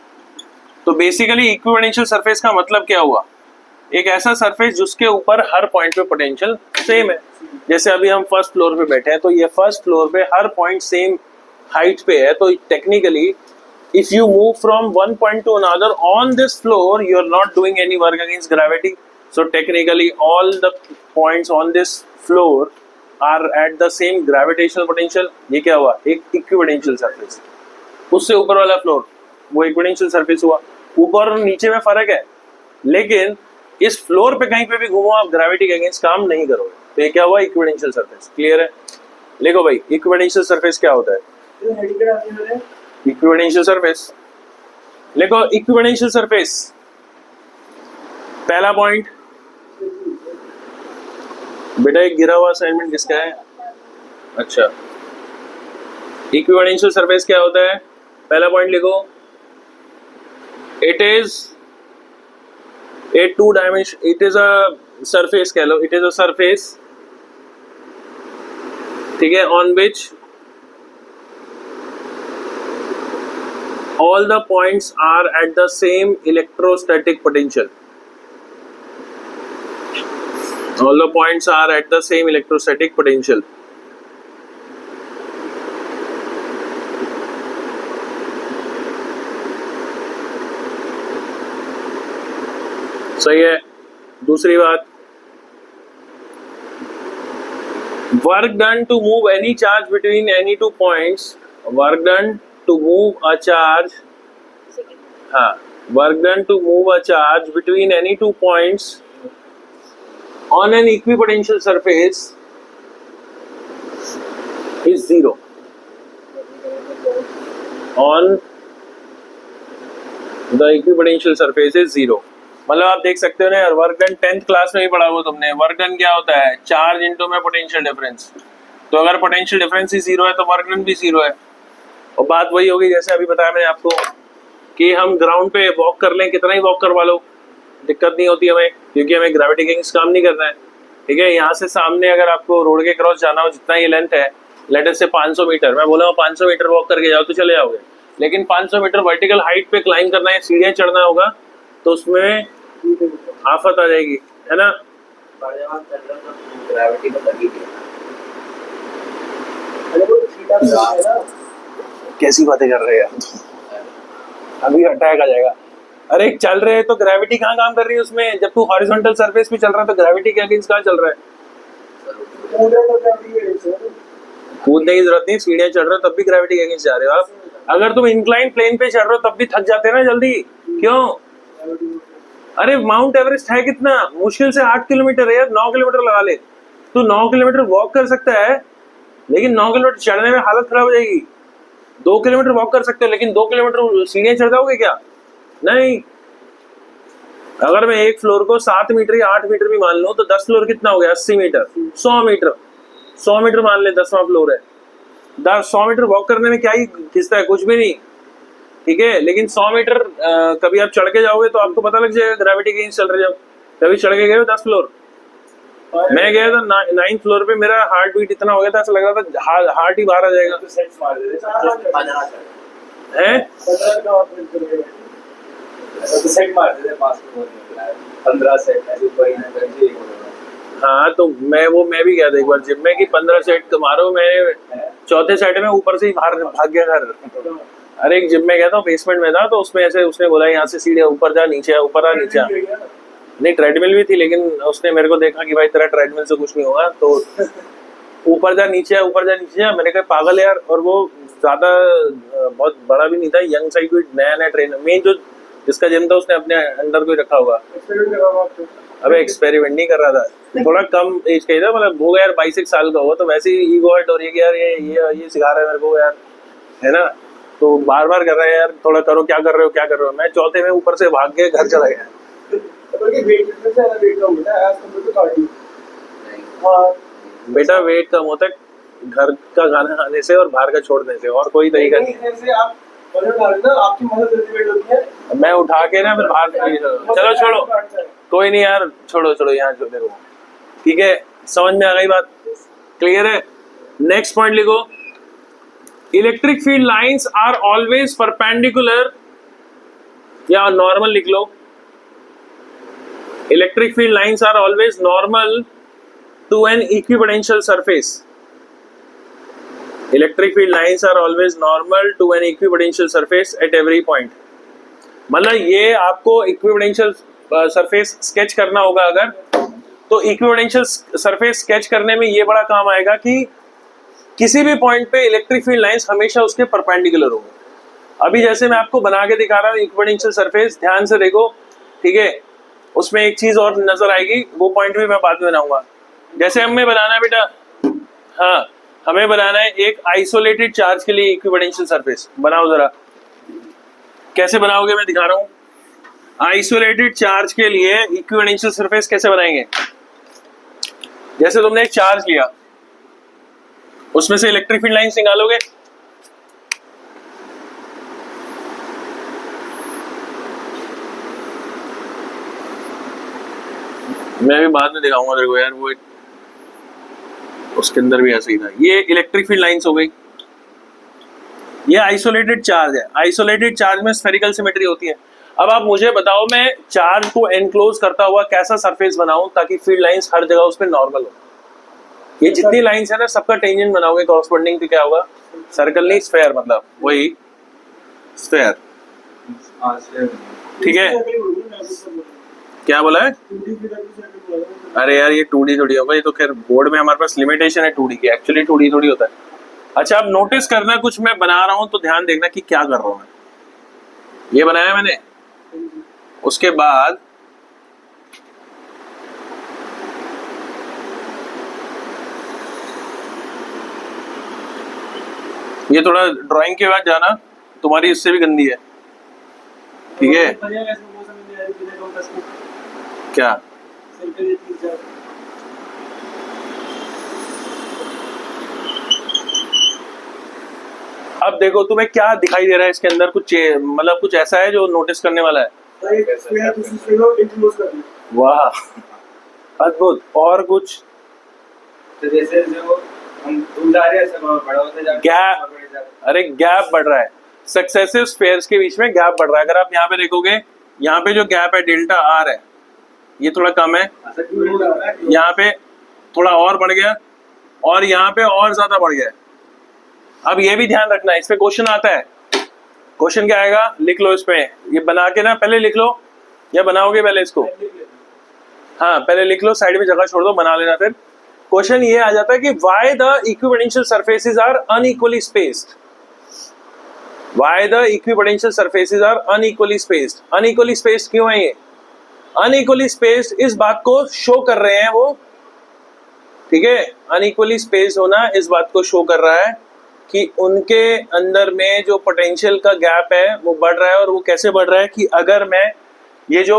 तो बेसिकली इक्विपोटेंशियल सरफेस का मतलब क्या हुआ, एक ऐसा सरफेस जिसके ऊपर हर पॉइंट पे पोटेंशियल सेम है। जैसे अभी हम फर्स्ट फ्लोर पे बैठे हैं, तो ये फर्स्ट फ्लोर पे हर पॉइंट सेम हाइट पे है, तो technically if you move from one point to another on this floor, you are not doing any work against gravity. So technically all the points on this floor are at the same gravitational potential. ये क्या हुआ, एक equipotential surface. उससे ऊपर वाला floor वो equipotential surface हुआ। ऊपर और नीचे में फर्क है, लेकिन इस फ्लोर पे कहीं पे भी घूमो आप ग्रेविटी के अगेंस्ट काम नहीं करोगे, तो ये क्या हुआ, इक्विपोटेंशियल सरफेस। क्लियर है? लिखो भाई इक्विपोटेंशियल सरफेस क्या होता है। इक्विपोटेंशियल सरफेस लिखो, इक्विपोटेंशियल सरफेस पहला पॉइंट बेटा, एक गिरा हुआ असाइनमेंट किसका है? अच्छा, इक्विपोटेंशियल सरफेस क्या होता है, पहला पॉइंट लिखो, it is a 2 dimension, it is a surface, कह लो इट इज अ सरफेस, ठीक है, on which all the points are at the same electrostatic potential. All the points are at the same electrostatic potential. सही है। दूसरी बात, work done to move any charge between any 2 points, work done to move a charge, work done to move a charge between any 2 points on an equipotential surface is 0. On the equipotential surface is 0। मतलब आप देख सकते हो ना यार, work done 10th class में ही पढ़ा हुआ तुमने। वर्क डन क्या होता है, चार्ज इनटू में पोटेंशियल डिफरेंस। तो अगर पोटेंशियल डिफरेंस ही 0 है तो वर्क डन भी 0 है। और बात वही होगी जैसे अभी बताया मैंने आपको कि हम ग्राउंड पे वॉक कर लें, कितना ही वॉक करवा लो, दिक्कत नहीं होती हमें, क्योंकि हमें ग्रेविटी के अगेंस्ट काम नहीं करना है। ठीक है, यहाँ से सामने अगर आपको रोड के क्रॉस जाना हो, जितना ये लेंथ है, लेट अस से 500 मीटर, मैं बोला 500 मीटर वॉक करके जाओ तो चले जाओगे, लेकिन 500 मीटर वर्टिकल हाइट पे क्लाइंब करना है, सीढ़ियाँ चढ़ना होगा, तो उसमें आफत आ जाएगी, है ना। ग्रेविटी को लगी कैसी बातें कर रहे हैं, अभी अटैक आ जाएगा। अरे चल रहे हैं तो ग्रेविटी कहाँ काम कर रही है उसमें, जब तू हॉरिजॉन्टल सरफेस पे चल रहा है तो ग्रेविटी के अगेंस्ट कहाँ चल रहा है। कूदने की जरूरत नहीं, सीढ़ियाँ चढ़ रहे हो तब भी ग्रेविटी के अगेंस्ट जा रहे हो आप। अगर तुम इंक्लाइन प्लेन पे चढ़ रहे हो तब भी थक जाते हैं ना जल्दी, क्यों। अरे माउंट एवरेस्ट है कितना, मुश्किल से 8 किलोमीटर है यार, 9 किलोमीटर लगा ले, तू 9 किलोमीटर वॉक कर सकता है, लेकिन 9 किलोमीटर चढ़ने में हालत खराब हो जाएगी। 2 किलोमीटर वॉक कर सकते हो, लेकिन 2 किलोमीटर सीढ़ियाँ चढ़ जाओगे क्या, नहीं। अगर मैं एक फ्लोर को 7 मीटर या 8 मीटर भी मान लूं तो 10 फ्लोर कितना हो गया, 80 मीटर, 100 मीटर, 100 मीटर मान ले 10वां फ्लोर है, 100 मीटर वॉक करने में क्या ही खिंचता है, कुछ भी नहीं, ठीक है। लेकिन 100 मीटर कभी आप चढ़ के जाओगे तो आपको पता लग जाएगा ग्रेविटी के चल रहे जब। कभी चढ़ के गए हो 10 फ्लोर? मैं गया था 9th फ्लोर पे, मेरा हार्ट बीट इतना हो गया था, ऐसा लग रहा था हार्ट ही बाहर आ जाएगा। तो सेट्स मार देते हैं 15 सेट मार देते 5 15 सेट ऐसे ऊपर ही ना करके हाँ, तो मैं भी गया था एक बार जिम में कि 15 सेट मारो। मैं चौथे सेट में ऊपर से ही बाहर भाग गया घर। अरे एक जिम में गया था, बेसमेंट में था, तो उसमें ऐसे उसने बोला यहाँ से सीढ़ियाँ ऊपर जा, नीचे आ, ऊपर आ, नीचे आ। नहीं, ट्रेडमिल भी थी, लेकिन उसने मेरे को देखा कि भाई तेरा ट्रेडमिल से कुछ नहीं होगा, तो ऊपर जा नीचे आ, ऊपर जा नीचे आ। मैंने कहा पागल यार। और वो ज्यादा बहुत बड़ा भी नहीं था, यंग साइड कोई नया नया ट्रेनर, मेन जो जिसका जिम था उसने अपने अंडर कोई रखा होगा। अबे एक्सपेरिमेंट नहीं कर रहा था, थोड़ा कम एज का ही था, मतलब हो गया यार 22 साल का हुआ, तो वैसे ही ईगो हर्ट हो रही है कि यार ये सिखा रहा है मेरे को यार, है ना। तो बार बार कर रहा है यार, थोड़ा करो, क्या कर रहे हो क्या कर रहे हो। मैं चौथे में ऊपर से भाग के घर चला गया। बेटा वेट कम होता है घर का खाना खाने से और बाहर का छोड़ने से, और कोई तरीका नहीं है। मैं उठा के ना फिर बाहर, चलो छोड़ो, कोई नहीं यार, छोड़ो यहाँ जो मेरे को, ठीक है। समझ में आ गई बात, क्लियर है। नेक्स्ट पॉइंट लिखो, electric field lines are always perpendicular, या नॉर्मल लिख लो, electric field lines are always normal to an equipotential surface. Electric field lines are always normal to an equipotential surface at every point. मतलब ये आपको equipotential surface sketch करना होगा अगर, तो इक्विपोटेंशियल सरफेस स्केच करने में ये बड़ा काम आएगा कि किसी भी पॉइंट पे इलेक्ट्रिक फील्ड लाइंस हमेशा उसके परपेंडिकुलर होंगे। अभी जैसे मैं आपको बना के दिखा रहा हूँ इक्विपोटेंशियल सरफेस, ध्यान से देखो, ठीक है। उसमें एक चीज और नजर आएगी, वो पॉइंट भी मैं बाद में बनाऊंगा। जैसे हमें बनाना है बेटा, हाँ हमें बनाना है एक आइसोलेटेड चार्ज के लिए इक्विपोटेंशियल सरफेस। बनाओ जरा, कैसे बनाओगे मैं दिखा रहा हूँ। आइसोलेटेड चार्ज के लिए इक्विपोटेंशियल सरफेस कैसे बनाएंगे, जैसे तुमने एक चार्ज लिया, उसमें से इलेक्ट्रिक फील्ड लाइंस निकालोगे, मैं भी बाद में दिखाऊंगा तेरे को यार, वो उसके अंदर भी ऐसे ही था। ये इलेक्ट्रिक फील्ड लाइंस हो गई, ये आइसोलेटेड चार्ज है। आइसोलेटेड चार्ज में स्फेरिकल सिमेट्री होती है। अब आप मुझे बताओ, मैं चार्ज को एनक्लोज करता हुआ कैसा सरफेस बनाऊं ताकि फील्ड लाइंस हर जगह उस पर नॉर्मल हो। ये जितनी लाइंस है ना, सबका टेंजेंट बनाओगे कॉरस्पॉन्डिंग तो क्या होगा, सर्कल नहीं स्फेयर, मतलब वही स्फेयर, ठीक है। क्या बोला है? अरे यार ये 2D थोड़ी होगा, ये तो खैर बोर्ड में हमारे पास लिमिटेशन है 2D की, एक्चुअली 2D थोड़ी होता है। अच्छा, अब नोटिस करना, कुछ मैं बना रहा हूं तो ध्यान देखना कि क्या कर रहा हूं मैं। ये बनाया मैंने, उसके बाद ये थोड़ा ड्राइंग के बाद जाना, तुम्हारी इससे भी गंदी है, ठीक है। क्या अब देखो तुम्हें क्या दिखाई दे रहा है इसके अंदर, कुछ मतलब कुछ ऐसा है जो नोटिस करने वाला है। वाह अद्भुत। और कुछ तो जैसे जो हम दूर जा रहे हैं सब बड़ा होता जा गैप, अरे गैप बढ़ रहा है, सक्सेसिव स्फेयर्स के बीच में गैप बढ़ रहा है। अगर आप यहाँ पे देखोगे, यहाँ पे जो गैप है डेल्टा आर है, ये थोड़ा कम है, यहाँ पे थोड़ा और बढ़ गया, और यहाँ पे और ज्यादा बढ़ गया। अब ये भी ध्यान रखना है, इस पे क्वेश्चन आता है। क्वेश्चन क्या आएगा, लिख लो इस पे, ये बना के ना पहले लिख लो, या बनाओगे पहले इसको, हाँ पहले लिख लो, साइड में जगह छोड़ दो, बना लेना। फिर क्वेश्चन ये आ जाता है कि why the equipotential surfaces are unequally spaced. Why the equipotential surfaces are unequally spaced. Unequally spaced क्यों है ये? अनइक्वली स्पेस्ड इस बात को शो कर रहे हैं वो, ठीक है। अनइक्वली स्पेस्ड होना इस बात को शो कर रहा है कि उनके अंदर में जो पोटेंशियल का गैप है वो बढ़ रहा है। और वो कैसे बढ़ रहा है कि अगर मैं ये जो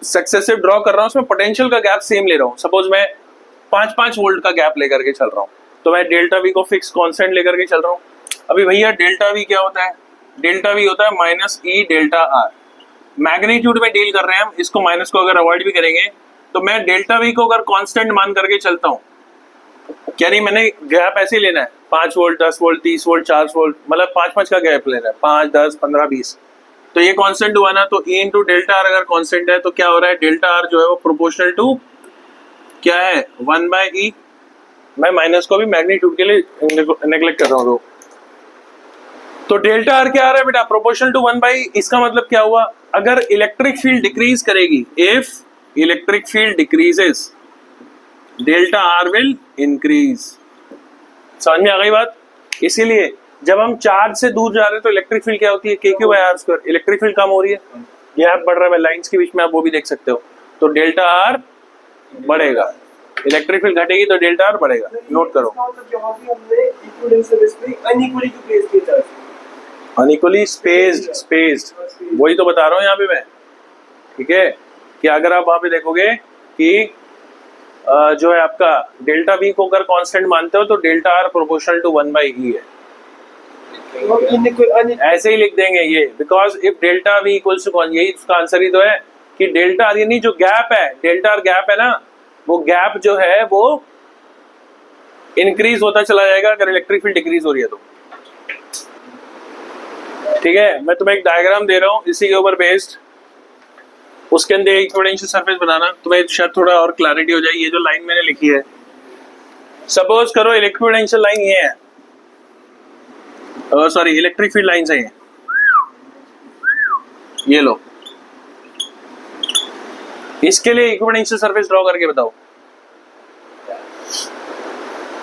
सक्सेसिव ड्रॉ कर रहा हूँ उसमें पोटेंशियल का गैप सेम ले रहा हूँ, सपोज मैं 5-5 वोल्ट का गैप लेकर के चल रहा हूँ, तो मैं डेल्टा वी को फिक्स कांस्टेंट लेकर के चल रहा हूँ। अभी भैया डेल्टा वी क्या होता है? डेल्टा वी होता है माइनस ई डेल्टा आर। मैग्नीट्यूड में डील कर रहे हैं हम, इसको माइनस को अगर अवॉइड भी करेंगे तो मैं डेल्टा वी को अगर कांस्टेंट मान करके चलता हूँ, क्या नहीं, मैंने गैप ऐसे ही लेना है 5 वोल्ट 10 वोल्ट 30 वोल्ट 4 वोल्ट, मतलब 5 का गैप लेना है, 5 10 15 20, तो ये कांस्टेंट हुआ ना। तो ई इंटू डेल्टा आर अगर कांस्टेंट है तो क्या हो रहा है, डेल्टा आर जो है वो प्रोपोर्शनल टू क्या है, 1/e। मैं माइनस को भी मैग्नीट्यूड के लिए नेग्लेक्ट कर रहा हूँ। तो डेल्टा आर क्या आ रहा है बेटा, प्रोपोर्शनल टू 1/e। इसका मतलब क्या हुआ, अगर इलेक्ट्रिक फील्ड डिक्रीज करेगी, if electric field decreases delta R will increase. समझ में आ गई बात? इसीलिए जब हम चार्ज से दूर जा रहे हैं तो इलेक्ट्रिक फील्ड क्या होती है, k/r²। इलेक्ट्रिक फील्ड कम हो रही है, गैप बढ़ रहा है लाइंस के बीच में, आप वो भी देख सकते हो, तो डेल्टा आर बढ़ेगा। इलेक्ट्रिक फील्ड घटेगी तो डेल्टा आर बढ़ेगा। नोट करो, अनइक्वली स्पेस्ड, वही तो बता रहा हूँ यहाँ पे मैं, ठीक है। कि अगर आप वहां पे देखोगे कि जो है आपका डेल्टा वी को अगर कांस्टेंट मानते हो तो delta r proportional to 1/e है। ऐसे ही लिख देंगे ये, because if delta V equals to, यही इसका आंसर ही तो है कि डेल्टा आर, यानी जो गैप है, डेल्टा आर गैप है ना, वो गैप जो है वो इंक्रीज होता चला जाएगा अगर इलेक्ट्रिक फील्ड डिक्रीज हो रही है तो। ठीक है, मैं तुम्हें एक डायग्राम दे रहा हूँ इसी के ऊपर बेस्ड, उसके अंदर इक्विवेलेंशियल सरफेस बनाना, तुम्हें शायद थोड़ा और क्लैरिटी हो जाए। ये जो लाइन मैंने लिखी है, सपोज करो इक्विवेलेंशियल लाइन ये है, सॉरी इलेक्ट्रिक फील्ड लाइन है ये लो, इसके लिए इक्विवेलेंशियल सरफेस ड्रॉ करके बताओ।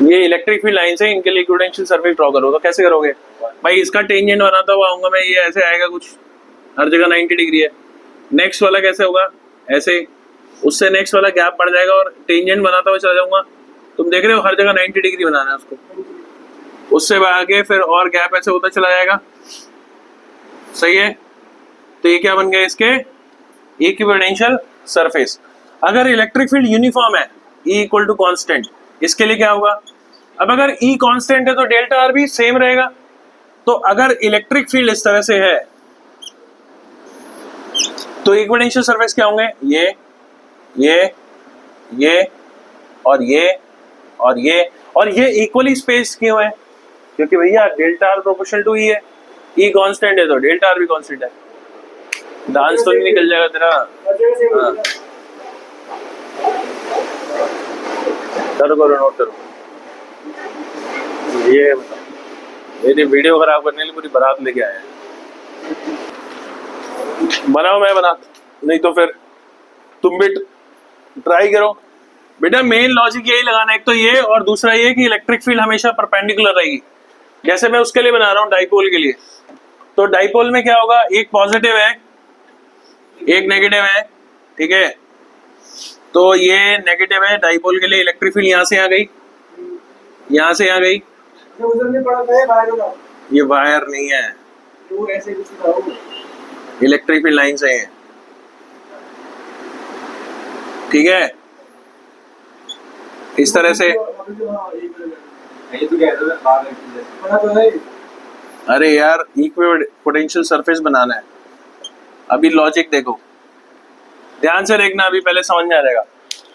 ये इलेक्ट्रिक फील्ड लाइन है, इनके लिए इक्विवेलेंशियल सरफेस ड्रॉ करो, तो कैसे करोगे भाई? इसका टेंजेंट बनाता हुआ आऊंगा मैं, ये ऐसे आएगा कुछ, हर जगह 90 डिग्री है। नेक्स्ट वाला कैसे होगा, ऐसे, उससे नेक्स्ट वाला गैप बढ़ जाएगा और टेंजेंट बनाता हुआ चला जाऊंगा। तुम देख रहे हो हर जगह 90 डिग्री बनाना है उसको, उससे आगे फिर और गैप ऐसे होता चला जाएगा। सही है, तो ये क्या बन गया इसके इक्विवेलेंशियल सरफेस। अगर इलेक्ट्रिक फील्ड यूनिफॉर्म है, E इक्वल टू कॉन्स्टेंट, इसके लिए क्या होगा, अब अगर E कांस्टेंट है तो डेल्टा आर भी सेम रहेगा। तो अगर इलेक्ट्रिक फील्ड इस तरह से है तो इक्विवेलेंशियल सरफेस क्या होंगे, ये और ये और ये, और ये इक्वली स्पेस क्यों है, क्योंकि भैया delta r proportional to E है, E कांस्टेंट है तो डेल्टा आर भी कांस्टेंट है। डांस तो नहीं निकल जाएगा तेरा। हाँ। करो नोट करो। ये मेरी वीडियो खराब करने के लिए पूरी बारात लेके आया है। बनाओ, मैं बना, नहीं तो फिर तुम भी ट्राई करो बेटा। मेन लॉजिक यही लगाना है, एक तो ये, और दूसरा ये कि इलेक्ट्रिक फील्ड हमेशा परपेंडिकुलर रहेगी। जैसे मैं उसके लिए बना रहा हूँ डाइपोल के लिए, तो डाइपोल में क्या होगा, एक पॉजिटिव है एक नेगेटिव है, ठीक है। तो ये नेगेटिव है, डाइपोल के लिए इलेक्ट्रिक फील्ड यहाँ से आ गई, यहाँ से आ गई, ये वायर नहीं है, इलेक्ट्रिक फील्ड लाइन से है, ठीक है। इस तरह से, अरे यार इक्विपोटेंशियल सरफेस बनाना है। अभी लॉजिक देखो, ध्यान से देखना, अभी पहले समझ में आ जाएगा।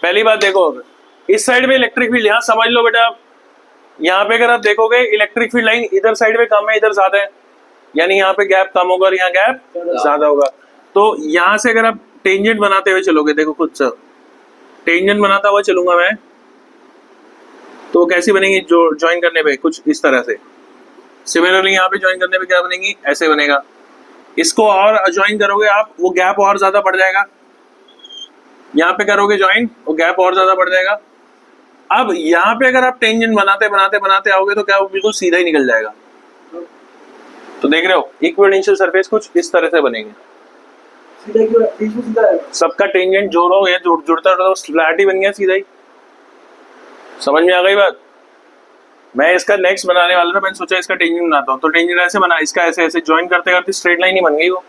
पहली बात देखो, इस साइड में इलेक्ट्रिक फील्ड, यहाँ समझ लो बेटा, यहाँ पे अगर आप देखोगे इलेक्ट्रिक फील्ड लाइन इधर साइड में कम है, इधर ज्यादा है, यानी यहाँ पे गैप कम होगा और यहाँ गैप ज्यादा होगा। तो यहाँ से अगर आप टेंजेंट बनाते हुए चलोगे, देखो खुद से टेंजेंट बनाता हुआ चलूंगा मैं, तो कैसी बनेगी, जो ज्वाइन करने पे कुछ इस तरह से। सिमिलरली यहाँ पे ज्वाइन करने पे क्या बनेगी, ऐसे बनेगा। इसको और ज्वाइन करोगे आप, वो गैप और ज्यादा बढ़ जाएगा। यहाँ पे करोगे ज्वाइन, वो गैप और ज्यादा बढ़ जाएगा। अब यहाँ पे अगर आप टेंजेंट बनाते बनाते बनाते आओगे तो क्या वो बिल्कुल सीधा ही निकल जाएगा। तो देख रहे हो, इक्विपोटेंशियल सरफेस कुछ इस तरह से बनेंगे, सबका टेंजेंट जोड़ो, ये जुड़ता तो फ्लैट ही बन गया सीधा ही। समझ में आ गई बात? मैं इसका नेक्स्ट बनाने वाला था, मैंने सोचा इसका टेंजेंट बनाता हूँ, तो टेंजेंट ऐसे बना, इसका ऐसे ऐसे ज्वाइन करते करते स्ट्रेट लाइन ही बन गई वो।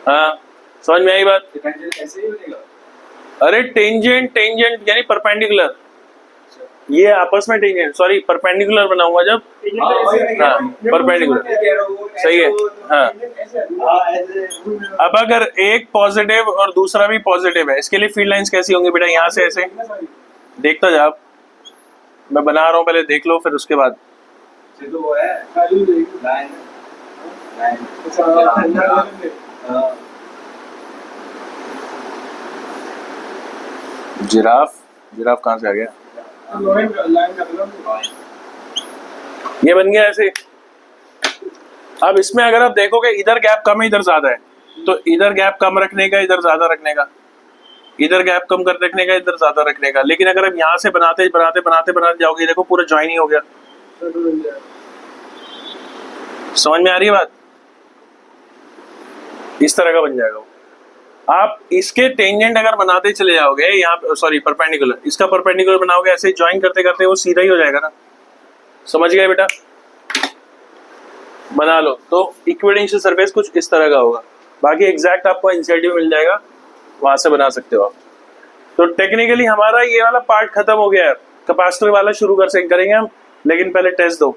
हाँ, समझ में आई बात? अरे टेंजेंट यानी परपेंडिकुलर, ये आपस में टेंजेंट, सॉरी परपेंडिकुलर बनाऊंगा जब, हाँ परपेंडिकुलर, सही है। हाँ अब अगर एक पॉजिटिव और दूसरा भी पॉजिटिव है, इसके लिए फील्ड लाइंस कैसी होंगी बेटा? यहाँ से ऐसे देखता जा, मैं बना रहा हूँ, पहले देख लो फिर उसके बाद। जिराफ, जिराफ कहाँ से आ गया? ये बन गया ऐसे। अब इसमें अगर आप देखोगे इधर गैप कम है इधर ज्यादा है, तो इधर गैप कम रखने का इधर ज्यादा रखने का, इधर गैप कम कर रखने का इधर ज्यादा रखने का। लेकिन अगर आप यहाँ से बनाते बनाते बनाते बनाते जाओगे, देखो पूरा ज्वाइन ही हो गया। समझ में आ रही है बात? इस तरह का बन जाएगा वो। आप इसके टेंजेंट अगर बनाते चले जाओगे, यहाँ सॉरी परपेंडिकुलर, इसका परपेंडिकुलर बनाओगे, ऐसे ज्वाइन करते करते वो सीधा ही हो जाएगा ना। समझ गए बेटा? बना लो। तो इक्विडेंशियल सरफेस कुछ इस तरह का होगा। बाकी एग्जैक्ट आपको एनसीईआरटी मिल जाएगा, वहां से बना सकते हो आप। तो टेक्निकली हमारा ये वाला पार्ट खत्म हो गया है। कैपेसिटर वाला शुरू करेंगे हम, लेकिन पहले टेस्ट दो।